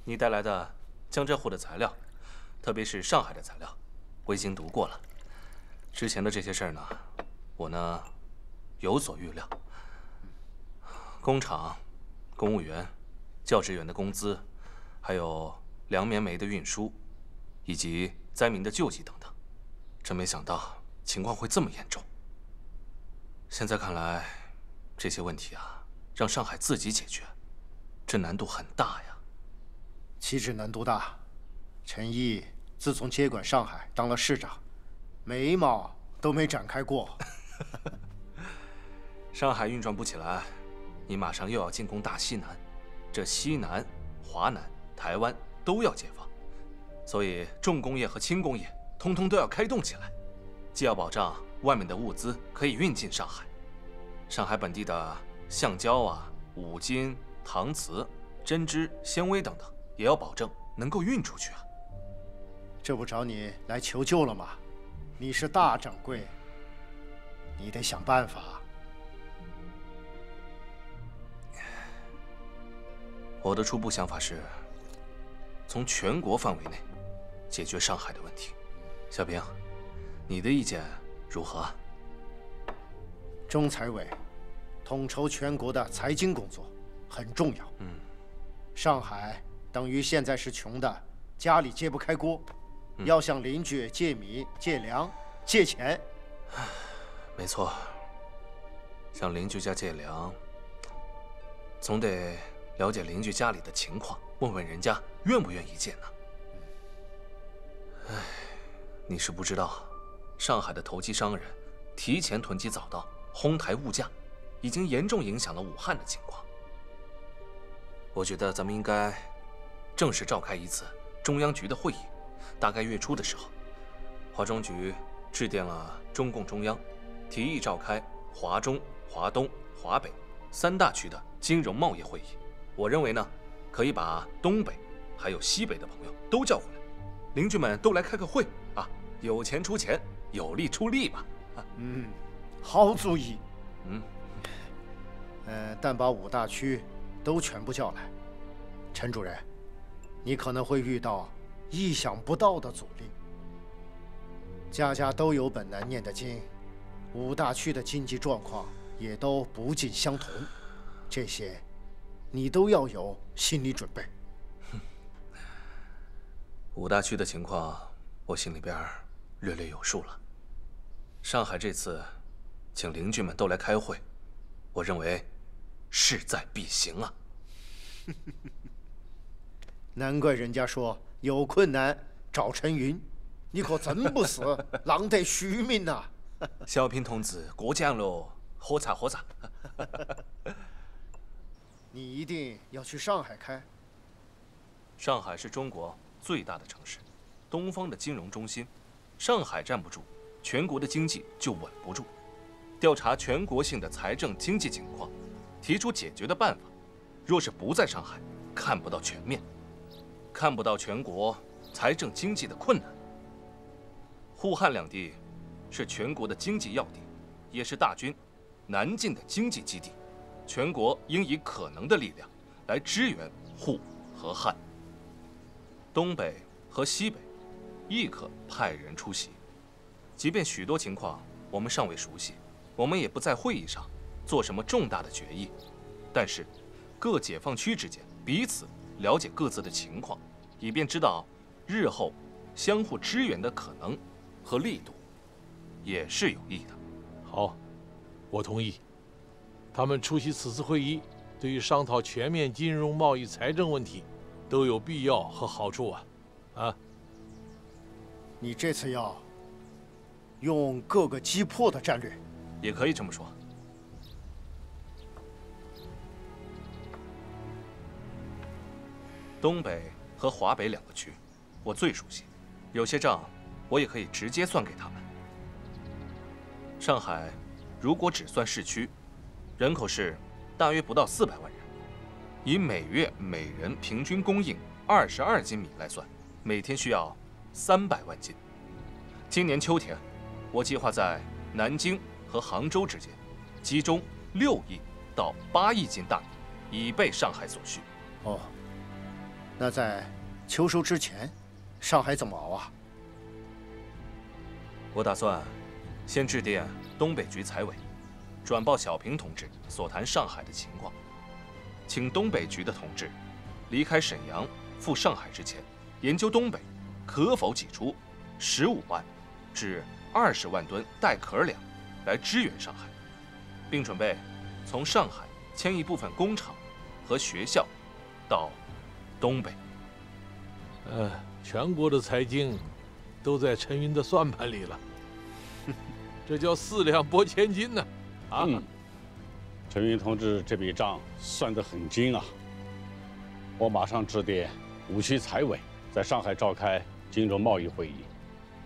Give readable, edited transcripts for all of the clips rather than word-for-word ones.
你带来的江浙沪的材料，特别是上海的材料，我已经读过了。之前的这些事儿呢，我呢有所预料。工厂、公务员、教职员的工资，还有粮棉煤的运输，以及灾民的救济等等，真没想到情况会这么严重。现在看来，这些问题啊，让上海自己解决，这难度很大呀。岂止难度大，陈毅自从接管上海当了市长，眉毛都没展开过。上海运转不起来，你马上又要进攻大西南，这西南、华南、台湾都要解放，所以重工业和轻工业通通都要开动起来，既要保障外面的物资可以运进上海，上海本地的橡胶啊、五金、搪瓷、针织、纤维等等，也要保证能够运出去啊。这不找你来求救了吗？你是大掌柜，你得想办法。我的初步想法是，从全国范围内解决上海的问题。小平，你的意见如何？中财委统筹全国的财经工作很重要。上海等于现在是穷的，家里揭不开锅，要向邻居借米、借粮、借钱。没错，向邻居家借粮，总得了解邻居家里的情况，问问人家愿不愿意借呢。你是不知道，上海的投机商人提前囤积早稻，哄抬物价，已经严重影响了武汉的情况。我觉得咱们应该正式召开一次中央局的会议，大概月初的时候，华中局致电了中共中央，提议召开华中、华东、华北3大区的金融贸易会议。我认为呢，可以把东北还有西北的朋友都叫过来，邻居们都来开个会啊，有钱出钱，有力出力吧。好主意。嗯，但把5大区都全部叫来，陈主任，你可能会遇到意想不到的阻力。家家都有本难念的经，5大区的经济状况也都不尽相同，这些你都要有心理准备。5大区的情况，我心里边略略有数了。上海这次请邻居们都来开会，我认为势在必行啊。难怪人家说有困难找陈云，你可真不是浪得虚名呐！小平同志过奖喽，喝茶喝茶。你一定要去上海开。上海是中国最大的城市，东方的金融中心，上海站不住，全国的经济就稳不住。调查全国性的财政经济情况，提出解决的办法。若是不在上海，看不到全面，看不到全国财政经济的困难。沪汉两地是全国的经济要地，也是大军南进的经济基地。全国应以可能的力量来支援沪和汉。东北和西北亦可派人出席。即便许多情况我们尚未熟悉，我们也不在会议上做什么重大的决议，但是各解放区之间彼此了解各自的情况，以便知道日后相互支援的可能和力度，也是有益的。好，我同意。他们出席此次会议，对于商讨全面金融、贸易、财政问题，都有必要和好处啊！你这次要用各个击破的战略，也可以这么说。东北和华北2个区，我最熟悉，有些账我也可以直接算给他们。上海如果只算市区，人口是大约不到400万人，以每月每人平均供应22斤米来算，每天需要300万斤。今年秋天，我计划在南京和杭州之间集中6亿到8亿斤大米，以备上海所需。哦，那在秋收之前，上海怎么熬啊？我打算先致电东北局财委，转报小平同志所谈上海的情况，请东北局的同志离开沈阳赴上海之前，研究东北可否挤出15万至20万吨带壳粮来支援上海，并准备从上海迁一部分工厂和学校到东北。全国的财经都在陈云的算盘里了，这叫4两拨千斤呢！啊，陈云同志这笔账算得很精啊！我马上致电5区财委，在上海召开金融贸易会议，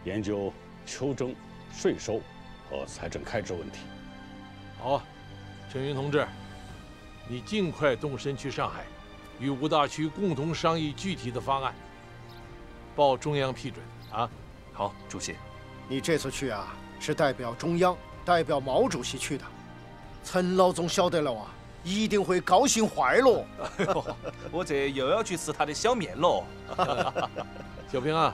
研究秋征、税收和财政开支问题。好啊，陈云同志，你尽快动身去上海，与5大区共同商议具体的方案，报中央批准啊！好，主席。你这次去啊，是代表中央、代表毛主席去的。陈老总晓得了啊，一定会高兴坏了。哎呦，我这又要去吃他的小面喽。小平啊，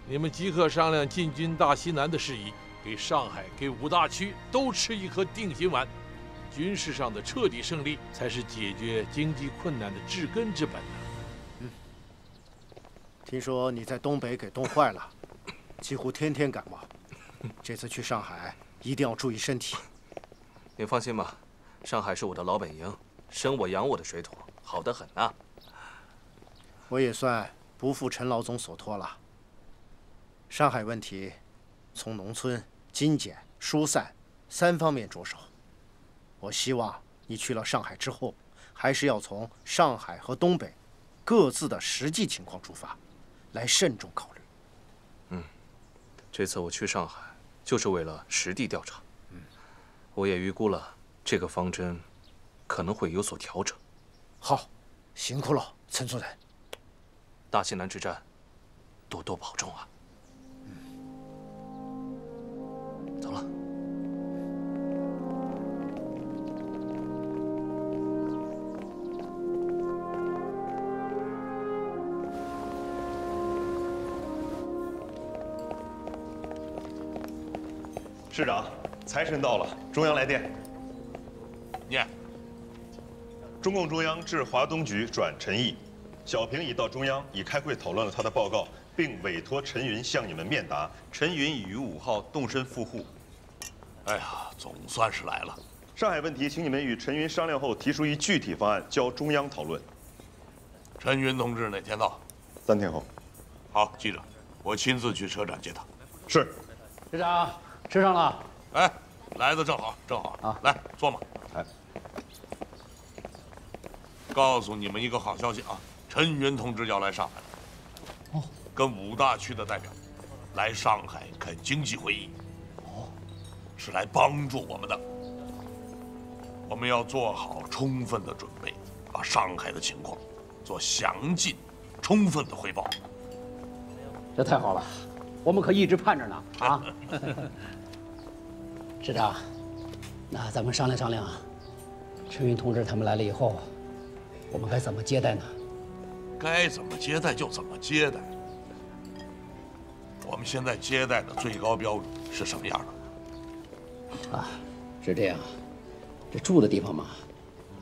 你们即刻商量进军大西南的事宜，给上海、给5大区都吃一颗定心丸。军事上的彻底胜利，才是解决经济困难的治根之本呢。听说你在东北给冻坏了，几乎天天感冒。这次去上海一定要注意身体。您放心吧，上海是我的老本营，生我养我的水土，好得很呐。我也算不负陈老总所托了。上海问题，从农村、精简、疏散3方面着手。我希望你去了上海之后，还是要从上海和东北各自的实际情况出发，来慎重考虑。这次我去上海，就是为了实地调查。我也预估了这个方针可能会有所调整。好，辛苦了，陈主任。大西南之战，多多保重啊。走了。市长，财神到了，中央来电。念。中共中央致华东局转陈毅，小平已到中央，已开会讨论了他的报告，并委托陈云向你们面答。陈云已于5号动身赴沪。哎呀，总算是来了。上海问题，请你们与陈云商量后，提出一具体方案，交中央讨论。陈云同志哪天到？3天后。好，记着，我亲自去车站接他。是。市长，吃上了。哎，来的正好，正好啊！来坐嘛。哎，告诉你们一个好消息啊，陈云同志要来上海。哦，跟5大区的代表来上海开经济会议。哦，是来帮助我们的。我们要做好充分的准备，把上海的情况做详尽、充分的汇报。这太好了，我们可一直盼着呢啊！市长，那咱们商量商量，陈云同志他们来了以后，我们该怎么接待呢？该怎么接待就怎么接待。我们现在接待的最高标准是什么样的？啊，是这样，这住的地方嘛，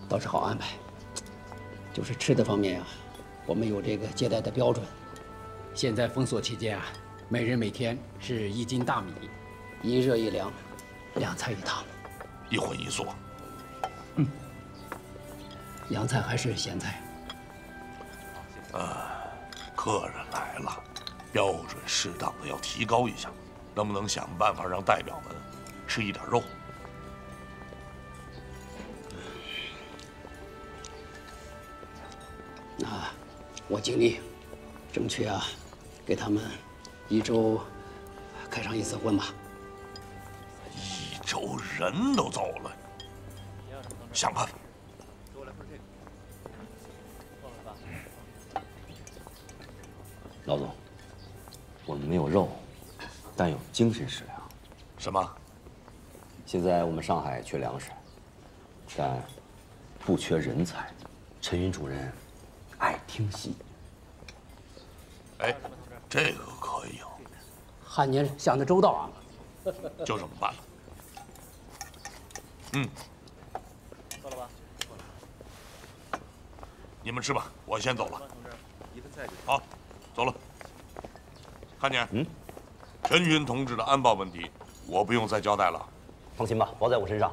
倒是好安排。就是吃的方面呀，我们有这个接待的标准。现在封锁期间啊，每人每天是1斤大米，1热1凉，2菜1汤，1荤1素。凉菜还是咸菜？客人来了，标准适当的要提高一下，能不能想办法让代表们吃一点肉？那我尽力，争取啊，给他们1周开上1次荤吧。1周人都走了，想办法。老总，我们没有肉，但有精神食粮。什么？现在我们上海缺粮食，但不缺人才。陈云主任爱听戏。哎，这个可以啊，汉年想得周到啊！就这么办了。嗯，到了吧？你们吃吧，我先走了。好，走了。看见？陈云同志的安保问题，我不用再交代了。放心吧，包在我身上。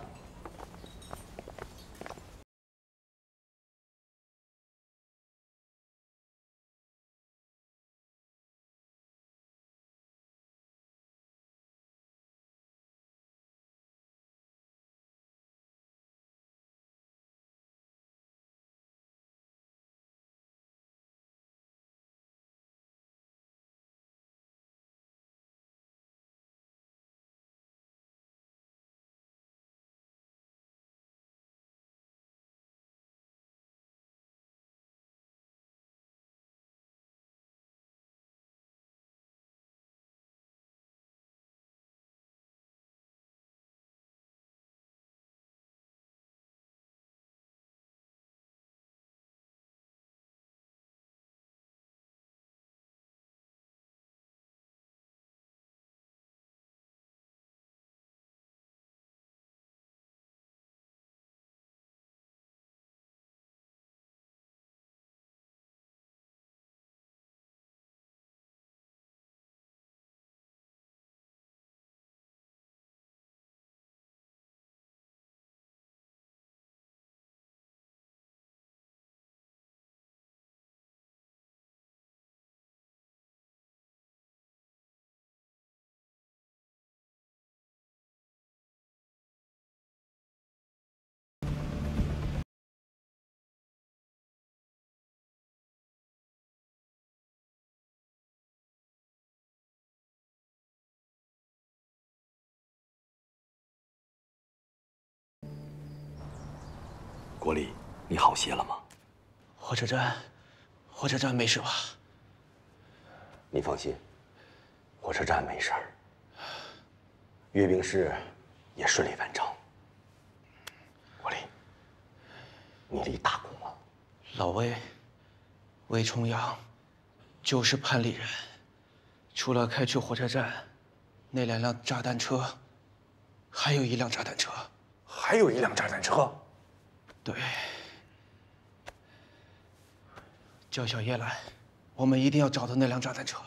国立，你好些了吗？火车站没事吧？你放心，火车站没事儿，阅兵式也顺利完成。国立，你立大功了。老魏重阳就是潘里人，除了开去火车站那2辆炸弹车，还有1辆炸弹车。还有1辆炸弹车。对，叫小叶来，我们一定要找到那辆炸弹车。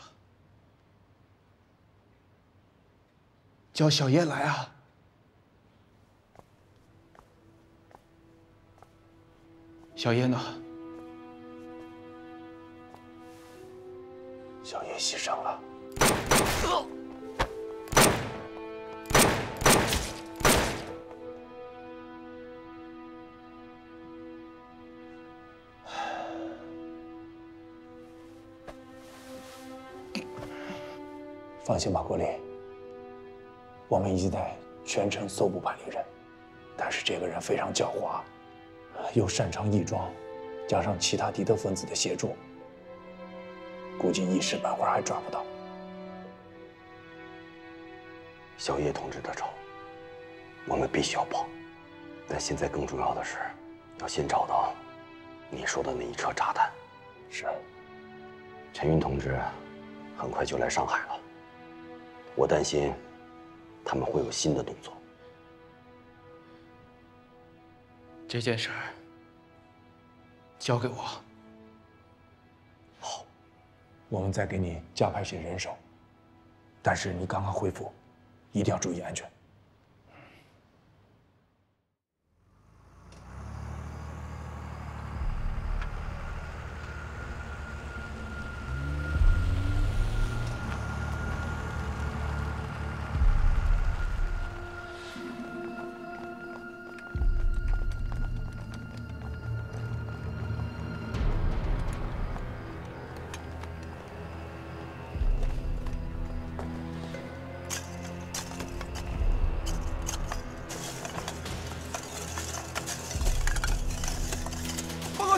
叫小叶来啊！小叶呢？小叶牺牲了。放心吧，国立。我们已经在全城搜捕潘里人，但是这个人非常狡猾，又擅长伪装，加上其他敌对分子的协助，估计一时半会儿还抓不到。小叶同志的仇，我们必须要报。但现在更重要的是，要先找到你说的那一车炸弹。是。陈云同志很快就来上海了，我担心他们会有新的动作。这件事儿交给我。好，我们再给你加派些人手，但是你刚刚恢复，一定要注意安全。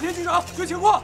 田局长，有情况。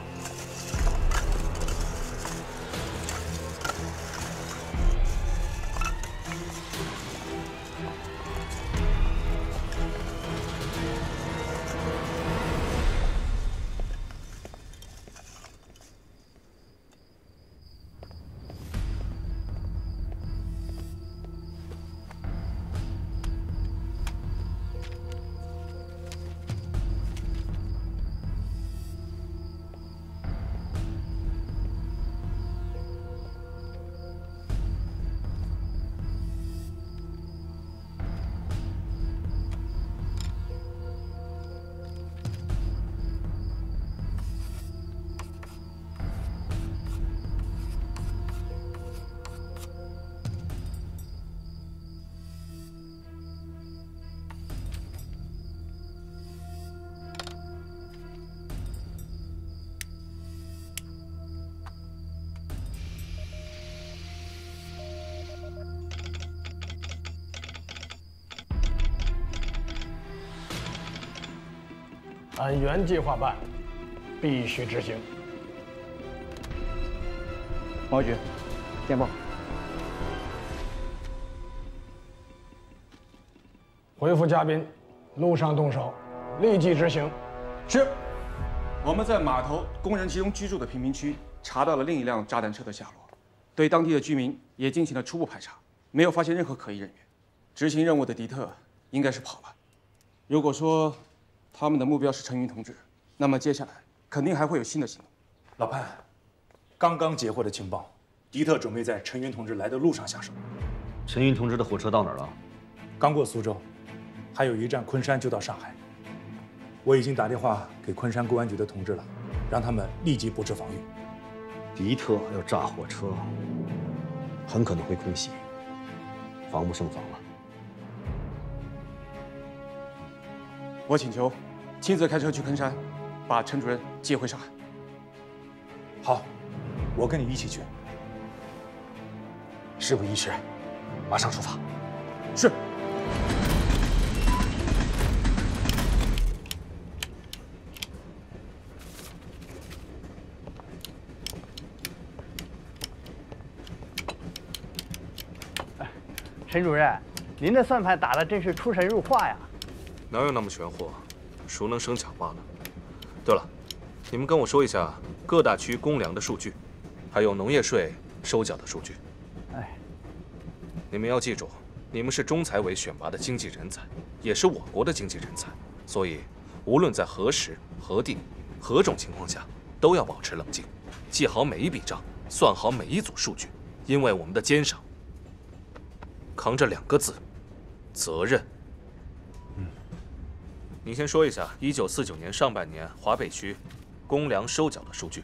按原计划办，必须执行。毛局，电报。回复嘉宾，路上动手，立即执行。是。我们在码头工人集中居住的贫民区查到了另一辆炸弹车的下落，对当地的居民也进行了初步排查，没有发现任何可疑人员。执行任务的迪特应该是跑了。如果说他们的目标是陈云同志，那么接下来肯定还会有新的行动。老潘，刚刚截获的情报，迪特准备在陈云同志来的路上下手。陈云同志的火车到哪儿了？刚过苏州，还有一站昆山就到上海。我已经打电话给昆山公安局的同志了，让他们立即布置防御。迪特要炸火车，很可能会空袭，防不胜防了。我请求亲自开车去昆山，把陈主任接回上海。好，我跟你一起去。事不宜迟，马上出发。是。陈主任，您的算盘打得真是出神入化呀！哪有那么玄乎？熟能生巧罢了。对了，你们跟我说一下各大区公粮的数据，还有农业税收缴的数据。哎，你们要记住，你们是中财委选拔的经济人才，也是我国的经济人才，所以无论在何时、何地、何种情况下，都要保持冷静，记好每一笔账，算好每一组数据，因为我们的肩上扛着2个字：责任。你先说一下1949年上半年华北区公粮收缴的数据。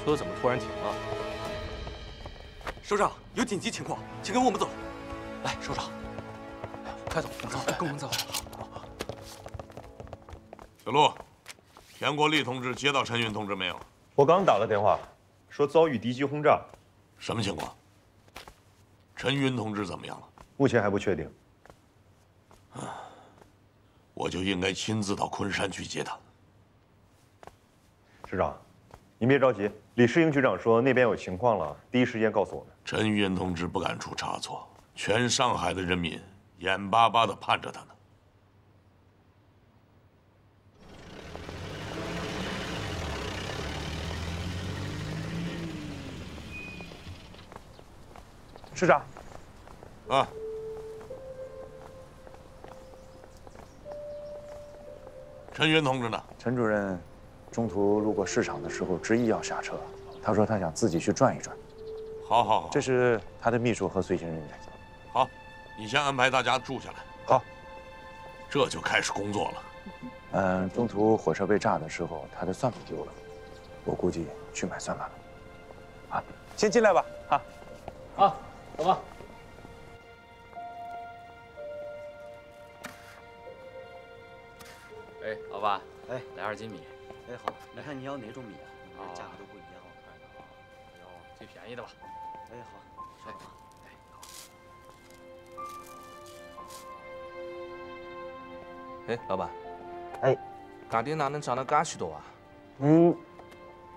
车怎么突然停了？首长，有紧急情况，请跟我们走。来，首长，快走，走，跟我们走。小陆，田国立同志接到陈云同志没有？我刚打了电话，说遭遇敌机轰炸。什么情况？陈云同志怎么样了？目前还不确定。我就应该亲自到昆山去接他。师长，您别着急，李世英局长说那边有情况了，第一时间告诉我们。陈云同志不敢出差错，全上海的人民眼巴巴地盼着他呢。师长，啊，陈云同志呢？陈主任中途路过市场的时候，执意要下车。他说他想自己去转一转。好，好，好。这是他的秘书和随行人员。好，你先安排大家住下来。好，这就开始工作了。中途火车被炸的时候，他的算盘丢了，我估计去买算盘了。啊，先进来吧。啊，好，走吧。哎，老爸，哎，来2斤米。哎，好，你看你要哪种米啊？价格都不一样。哟，最便宜的吧。哎，好，稍等啊。哎，好。哎，老板。哎，干爹哪能涨了这许多啊？您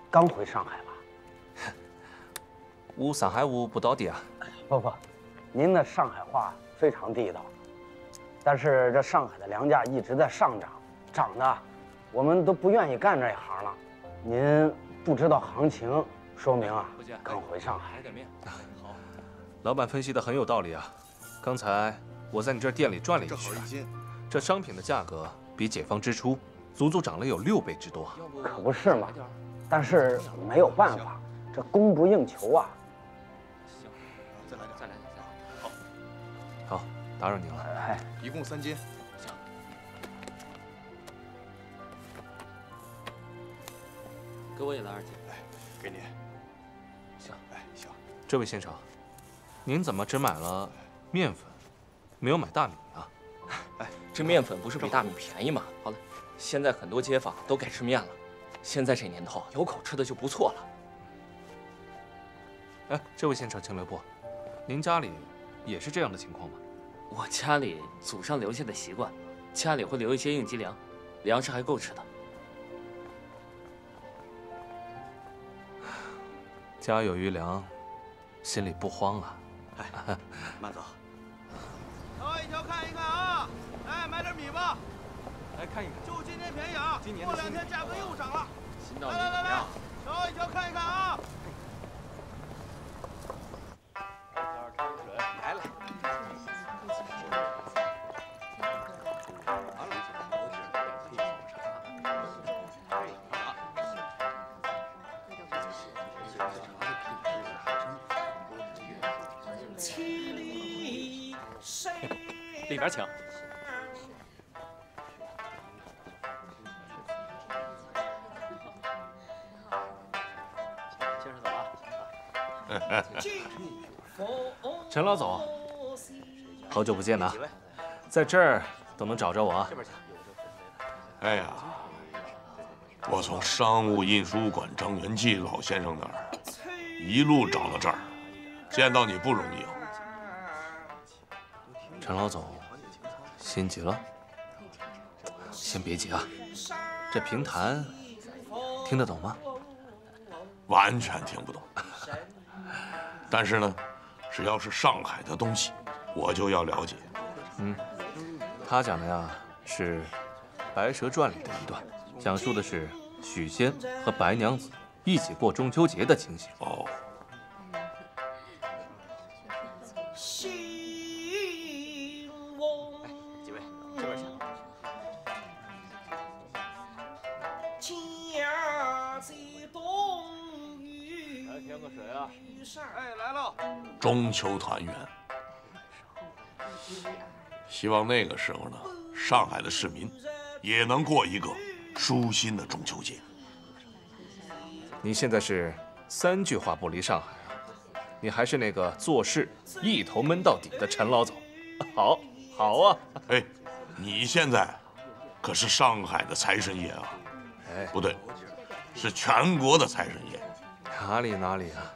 刚回上海吧？我上海话不到底啊。不，您的上海话非常地道。但是这上海的粮价一直在上涨，涨的我们都不愿意干这一行了。您不知道行情，说明啊刚回上海。好，老板分析的很有道理啊。刚才我在你这店里转了一圈，这商品的价格比解放之初足足涨了有6倍之多。可不是嘛，但是没有办法，这供不应求啊。行，再来点。好。好，打扰您了。哎，一共3斤。行。给我也来2斤。来，给你。行。哎，行。这位先生，您怎么只买了面粉，没有买大米啊？哎，这面粉不是比大米便宜吗？好了，现在很多街坊都改吃面了。现在这年头，有口吃的就不错了。哎，这位先生，请留步。您家里也是这样的情况吗？我家里祖上留下的习惯，家里会留一些应急粮，粮食还够吃的。家有余粮，心里不慌啊。哎，慢走。挑一挑看一看啊！哎，买点米吧。来看一看，就今天便宜啊！过2天价格又涨了。来，挑一挑看一看啊！来了。里边请。先生走了。陈老总，好久不见呐，在这儿都能找着我。哎呀，我从商务印书馆张元济老先生那儿一路找到这儿，见到你不容易啊。陈老总，心急了？先别急啊，这评弹听得懂吗？完全听不懂。但是呢，只要是上海的东西，我就要了解。他讲的呀是《白蛇传》里的一段，讲述的是许仙和白娘子一起过中秋节的情形。哦。几位，这边请。来添个水啊！哎，来了。中秋团圆，希望那个时候呢，上海的市民也能过一个舒心的中秋节。你现在是3句话不离上海啊，你还是那个做事一头闷到底的陈老总。好，好啊。哎，你现在可是上海的财神爷啊！哎，不对，是全国的财神爷。哪里啊！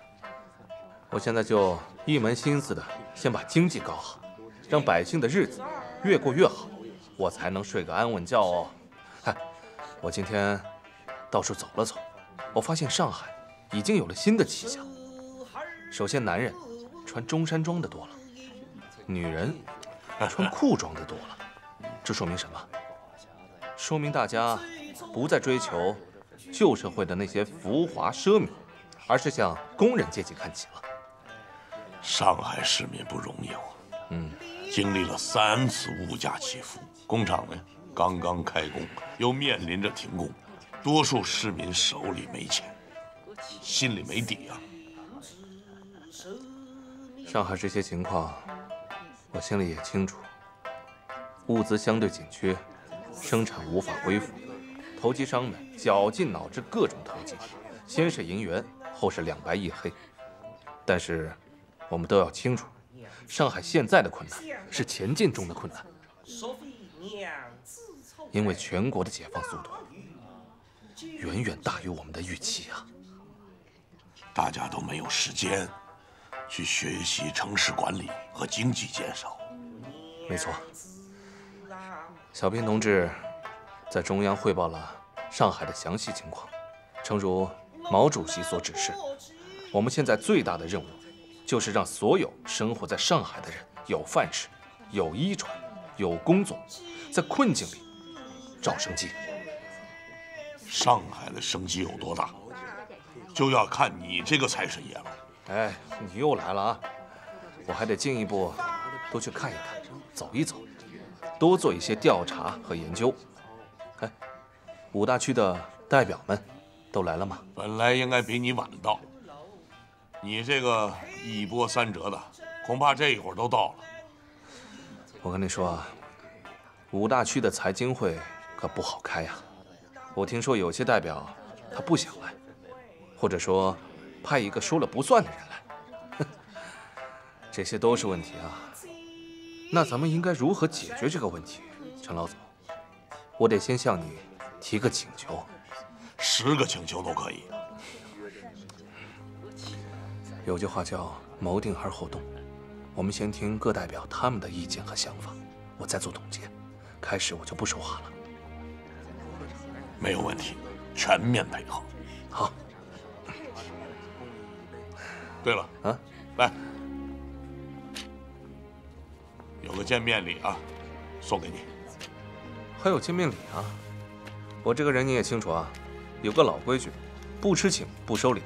我现在就一门心思的先把经济搞好，让百姓的日子越过越好，我才能睡个安稳觉哦。嗨，我今天到处走了走，我发现上海已经有了新的气象。首先，男人穿中山装的多了，女人穿裤装的多了。这说明什么？说明大家不再追求旧社会的那些浮华奢靡，而是向工人阶级看齐了。上海市民不容易啊，经历了3次物价起伏，工厂呢刚刚开工，又面临着停工，多数市民手里没钱，心里没底啊。上海这些情况，我心里也清楚。物资相对紧缺，生产无法恢复，投机商们绞尽脑汁各种投机，先是银元，后是两白一黑。但是我们都要清楚，上海现在的困难是前进中的困难，因为全国的解放速度远远大于我们的预期啊！大家都没有时间去学习城市管理和经济建设。没错，小平同志在中央汇报了上海的详细情况，诚如毛主席所指示，我们现在最大的任务就是让所有生活在上海的人有饭吃、有衣穿、有工作，在困境里找生机。上海的生机有多大，就要看你这个财神爷了。哎，你又来了啊！我还得进一步多去看一看，走一走，多做一些调查和研究。哎，5大区的代表们都来了吗？本来应该比你晚到，你这个一波三折的，恐怕这一会儿都到了。我跟你说啊，五大区的财经会可不好开呀。我听说有些代表他不想来，或者说派一个说了不算的人来，这些都是问题啊。那咱们应该如何解决这个问题？陈老总，我得先向你提个请求。10个请求都可以。有句话叫谋定而后动，我们先听各代表他们的意见和想法，我再做总结。开始我就不说话了。没有问题，全面配合。好。对了，啊，来，有个见面礼啊，送给你。还有见面礼啊？我这个人你也清楚啊，有个老规矩，不吃请不收礼。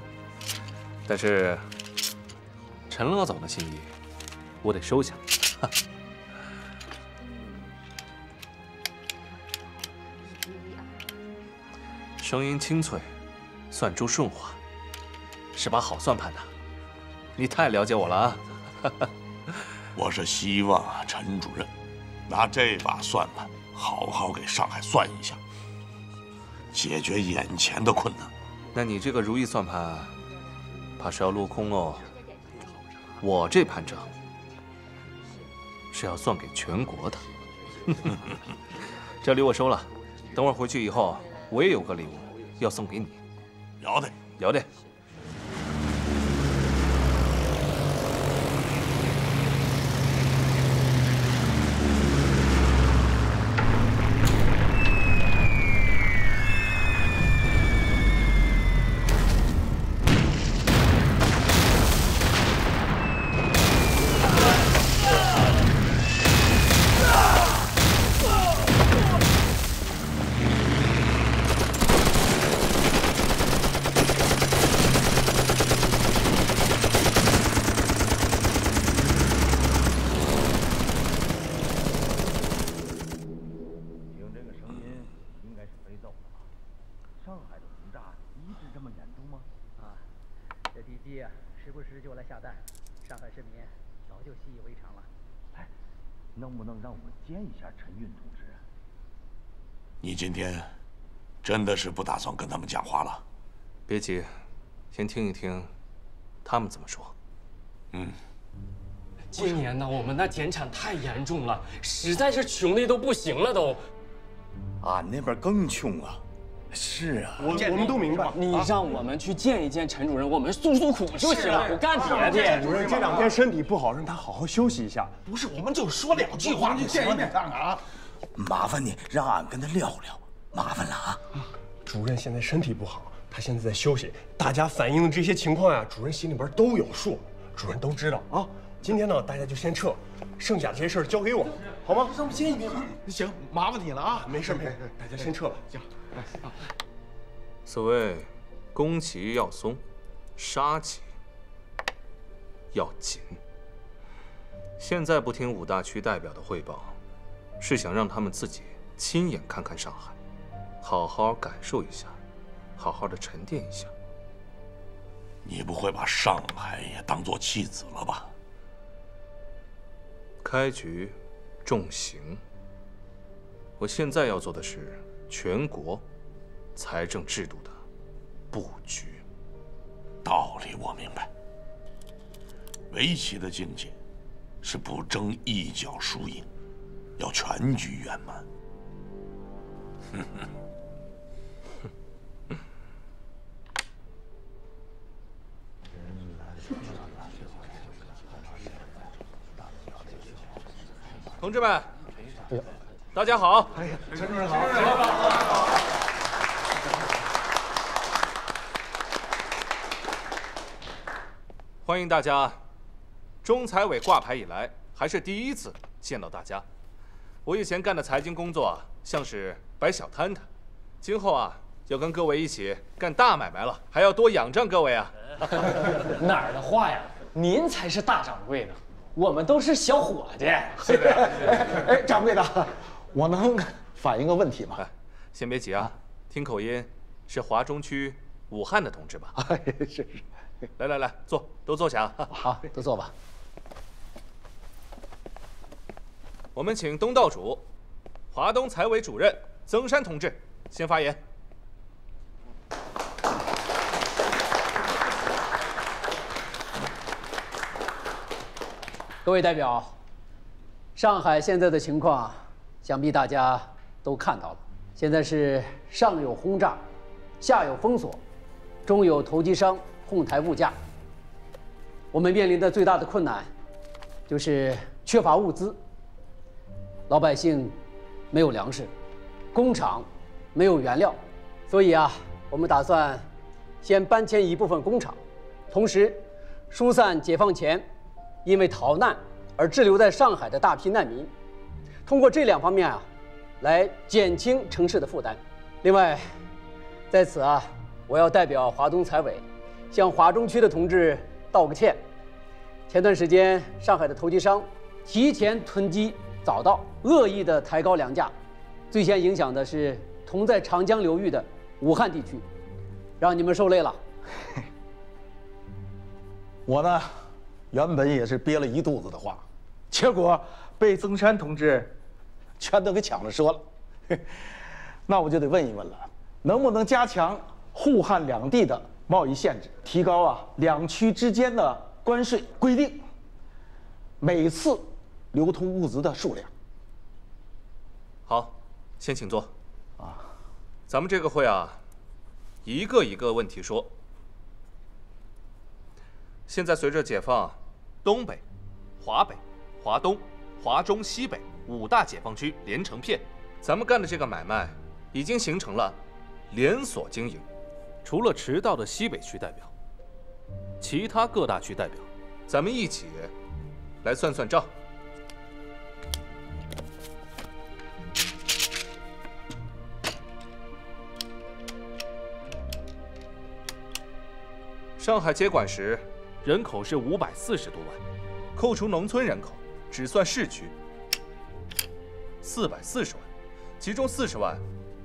但是陈老总的心意，我得收下。声音清脆，算珠顺滑，是把好算盘呐。你太了解我了啊！我是希望啊，陈主任拿这把算盘好好给上海算一下，解决眼前的困难。那你这个如意算盘，怕是要落空哦。我这盘账是要算给全国的。这礼我收了，等会儿回去以后，我也有个礼物要送给你。要得，要得。能不能让我见一下陈云同志啊？你今天真的是不打算跟他们讲话了？别急，先听一听他们怎么说。今年呢，我们那减产太严重了，实在是穷的都不行了都。俺那边更穷啊。是啊，我们都明白。你让我们去见一见陈主任，我们诉诉苦就行了，不干别的。陈主任这2天身体不好，让他好好休息一下。不是，我们就说2句话，你见一面看看啊。麻烦你让俺跟他聊聊，麻烦了啊。主任现在身体不好，他现在在休息。大家反映的这些情况呀，主任心里边都有数，主任都知道啊。今天呢，大家就先撤，剩下的这些事儿交给我，好吗？让我们见一面。行，麻烦你了啊。没事，大家先撤吧。行。所谓攻其要松，杀其要紧。现在不听5大区代表的汇报，是想让他们自己亲眼看看上海，好好感受一下，好好的沉淀一下。你不会把上海也当作弃子了吧？开局重刑。我现在要做的是全国财政制度的布局。道理我明白。围棋的境界是不争一角输赢，要全局圆满。同志们，大家好！哎呀，陈主任好！陈主任好！欢迎大家！中财委挂牌以来，还是第一次见到大家。我以前干的财经工作啊，像是摆小摊摊，今后啊，要跟各位一起干大买卖了，还要多仰仗各位啊！哪儿的话呀？您才是大掌柜的，我们都是小伙计。是的。哎，掌柜的，我能反映个问题吗？先别急啊，听口音是华中区武汉的同志吧？是。来，坐，都坐下啊！好，都坐吧。我们请东道主、华东财委主任曾山同志先发言。各位代表，上海现在的情况，想必大家都看到了。现在是上有轰炸，下有封锁，中有投机商哄抬物价。我们面临的最大的困难，就是缺乏物资。老百姓没有粮食，工厂没有原料，所以啊，我们打算先搬迁一部分工厂，同时疏散解放前因为逃难而滞留在上海的大批难民，通过这两方面啊，来减轻城市的负担。另外，在此啊，我要代表华东财委向华中区的同志道个歉。前段时间，上海的投机商提前囤积早稻，恶意的抬高粮价，最先影响的是同在长江流域的武汉地区，让你们受累了。我呢，原本也是憋了一肚子的话，结果被曾山同志全都给抢着说了。那我就得问一问了，能不能加强沪汉两地的贸易限制，提高两区之间的关税规定，每次流通物资的数量？好，先请坐。咱们这个会啊，一个一个问题说。现在随着解放，东北、华北、华东、华中、西北5大解放区连成片，咱们干的这个买卖已经形成了连锁经营。除了迟到的西北区代表，其他各大区代表，咱们一起来算算账。上海接管时，人口是540多万，扣除农村人口，只算市区440万，其中40万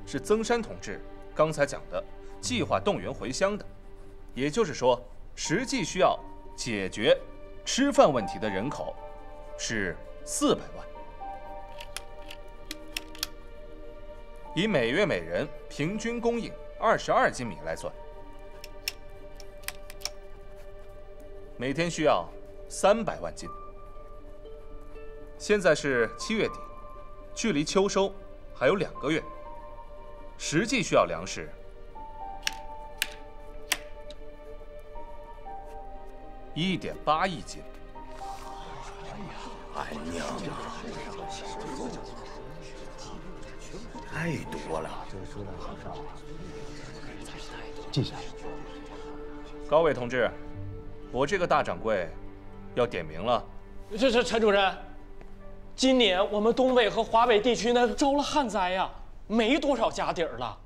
是曾山同志刚才讲的计划动员回乡的，也就是说，实际需要解决吃饭问题的人口是400万。以每月每人平均供应22斤米来算，每天需要300万斤。现在是7月底，距离秋收还有2个月，实际需要粮食1.8亿斤。哎娘啊，太多了！记下。高伟同志，我这个大掌柜要点名了。这陈主任，今年我们东北和华北地区呢遭了旱灾呀，没多少家底儿了。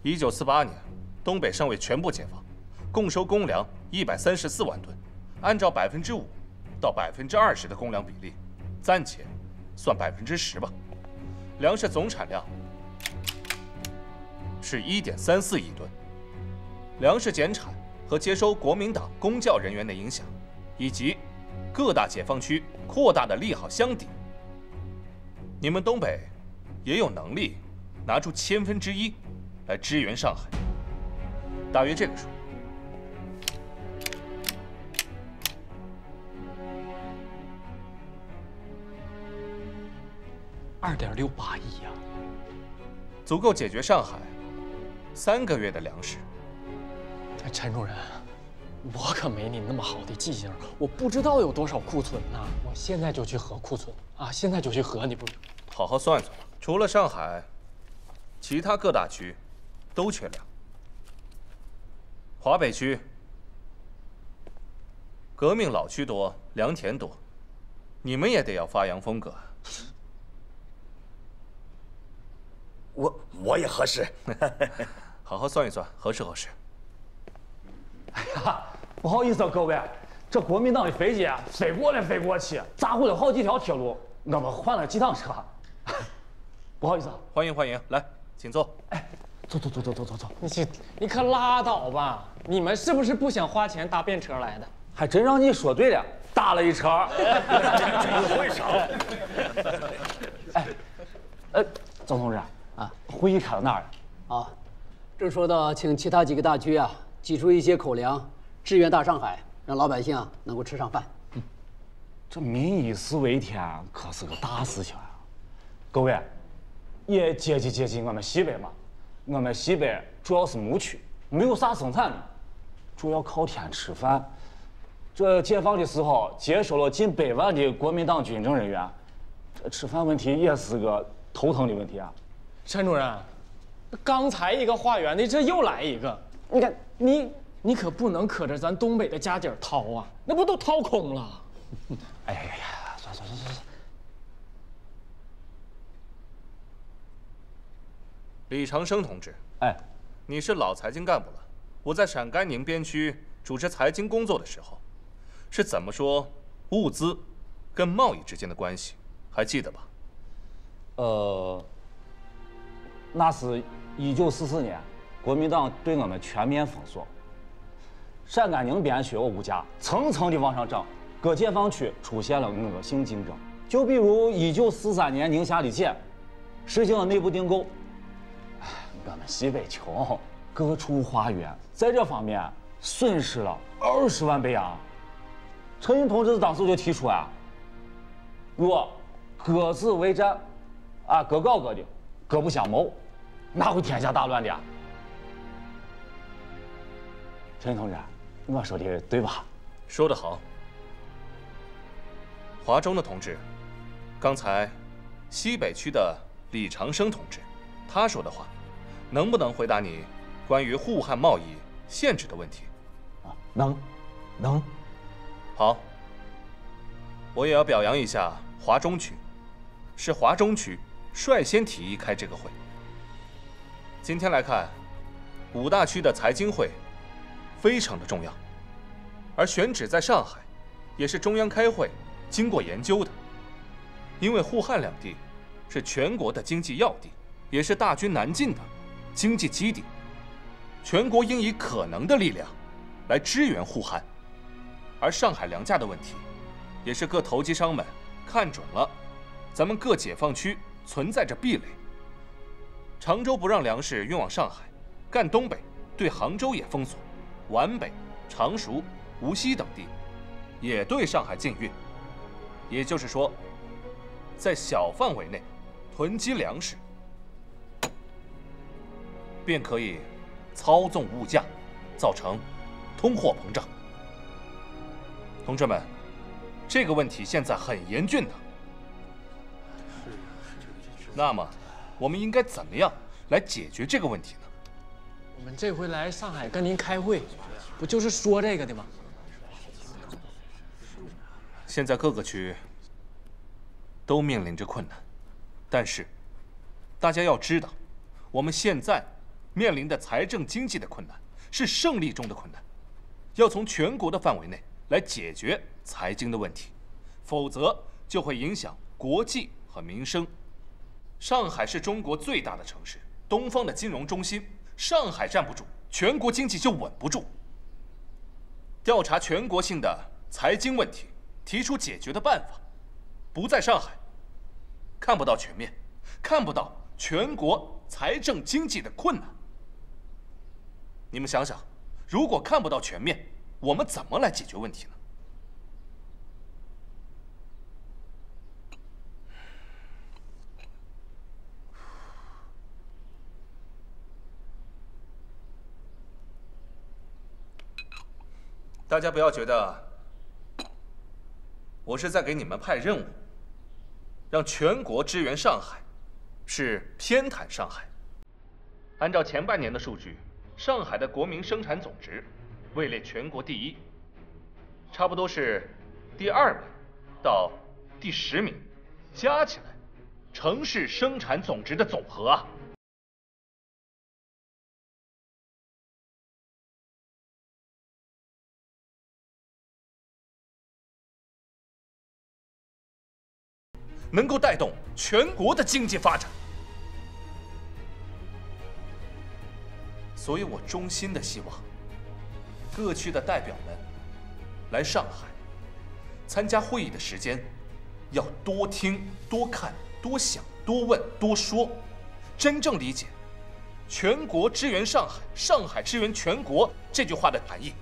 1948年，东北尚未全部解放，共收公粮134万吨，按照5%到20%的公粮比例，暂且算10%吧。粮食总产量是1.34亿吨。粮食减产和接收国民党公教人员的影响，以及各大解放区扩大的利好相抵，你们东北也有能力拿出1/1000来支援上海，大约这个数。2.68亿呀，足够解决上海3个月的粮食。陈主任，我可没您那么好的记性，我不知道有多少库存呢。我现在就去核库存啊！现在就去核，你不？好好算一算吧。除了上海，其他各大区都缺粮。华北区革命老区多，良田多，你们也得要发扬风格。我也合适。好好算一算，合适合适。哎呀，不好意思啊，各位，这国民党的飞机啊，飞过来飞过去，砸毁了好几条铁路，我们换了几趟车。不好意思啊，欢迎欢迎，来，请坐。哎，坐。你可拉倒吧！你们是不是不想花钱搭便车来的？还真让你说对了，搭了一车。真会少。总同志啊，会议开到哪儿了？啊，正说到请其他几个大区啊，挤出一些口粮，支援大上海，让老百姓啊能够吃上饭。这民以食为天，可是个大事情啊！各位，也接济我们西北嘛。我们西北主要是牧区，没有啥生产的，主要靠天吃饭。这解放的时候接收了近100万的国民党军政人员，这吃饭问题也是个头疼的问题啊。陈主任，刚才一个化缘的，这又来一个。你看你可不能可着咱东北的家底儿掏啊，那不都掏空了？哎呀，算。李长生同志，哎，你是老财经干部了。我在陕甘宁边区主持财经工作的时候，是怎么说物资跟贸易之间的关系，还记得吧？那是1944年，国民党对我们全面封锁，陕甘宁边区物价层层的往上涨，各解放区出现了恶性竞争。就比如1943年宁夏的碱实行了内部订购。我们西北穷，各处化缘，在这方面损失了20万倍啊！陈云同志当时就提出啊，若各自为战，啊，各搞各的，各不相谋，那会天下大乱的呀！陈云同志，我说的对吧？说得好。华中的同志，刚才西北区的李长生同志，他说的话，能不能回答你关于沪汉贸易限制的问题？啊，能。好，我也要表扬一下华中区，是华中区率先提议开这个会。今天来看，5大区的财经会非常的重要，而选址在上海，也是中央开会经过研究的。因为沪汉两地是全国的经济要地，也是大军南进的经济基地，全国应以可能的力量来支援沪汉。而上海粮价的问题，也是各投机商们看准了，咱们各解放区存在着壁垒。常州不让粮食运往上海，赣东北对杭州也封锁，皖北、常熟、无锡等地也对上海禁运。也就是说，在小范围内囤积粮食，便可以操纵物价，造成通货膨胀。同志们，这个问题现在很严峻的。那么，我们应该怎么样来解决这个问题呢？我们这回来上海跟您开会，不就是说这个的吗？现在各个区都面临着困难，但是大家要知道，我们现在面临的财政经济的困难是胜利中的困难，要从全国的范围内来解决财经的问题，否则就会影响国际和民生。上海是中国最大的城市，东方的金融中心，上海站不住，全国经济就稳不住。调查全国性的财经问题，提出解决的办法，不在上海，看不到全面，看不到全国财政经济的困难。你们想想，如果看不到全面，我们怎么来解决问题呢？大家不要觉得我是在给你们派任务，让全国支援上海，是偏袒上海。按照前半年的数据，上海的国民生产总值位列全国第1，差不多是第2名到第10名，加起来，城市生产总值的总和啊。能够带动全国的经济发展，所以我衷心的希望各区的代表们来上海参加会议的时间，要多听、多看、多想、多问、多说，真正理解“全国支援上海，上海支援全国”这句话的含义。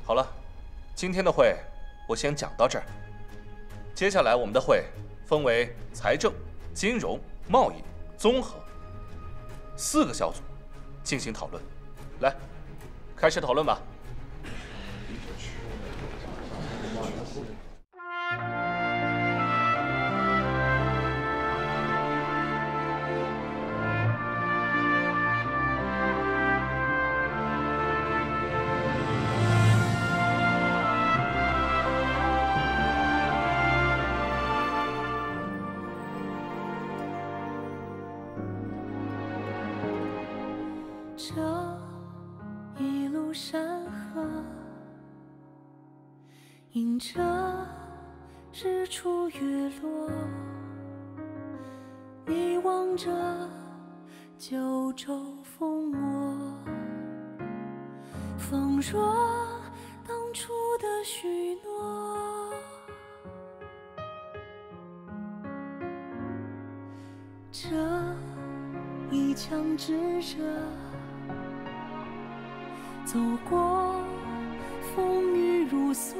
好了，今天的会我先讲到这儿。接下来我们的会分为财政、金融、贸易、综合4个小组进行讨论。来，开始讨论吧。这一路山河，迎着日出月落，你望着九州风墨，仿若当初的许诺。这一腔炙热，走过风雨如梭，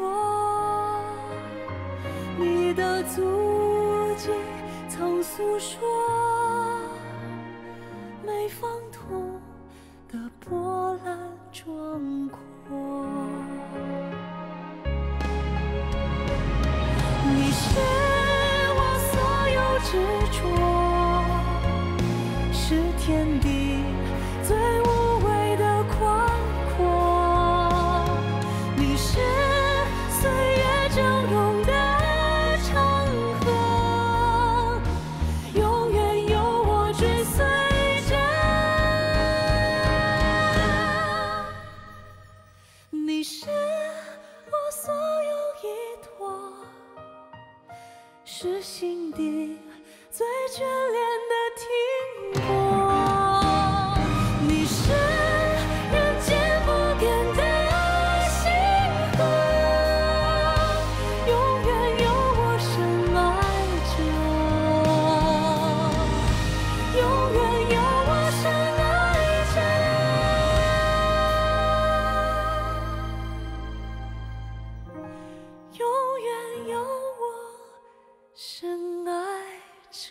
你的足迹曾诉说每方土的波澜壮阔。你是我所有执着，是天地最无畏的宽阔，你是岁月峥嵘的长河，永远有我追随着。你是我所有依托，是心底最眷恋的停泊。你是人间不变的星河，永远有我深爱着，永远有我深爱着，永远有我深爱着。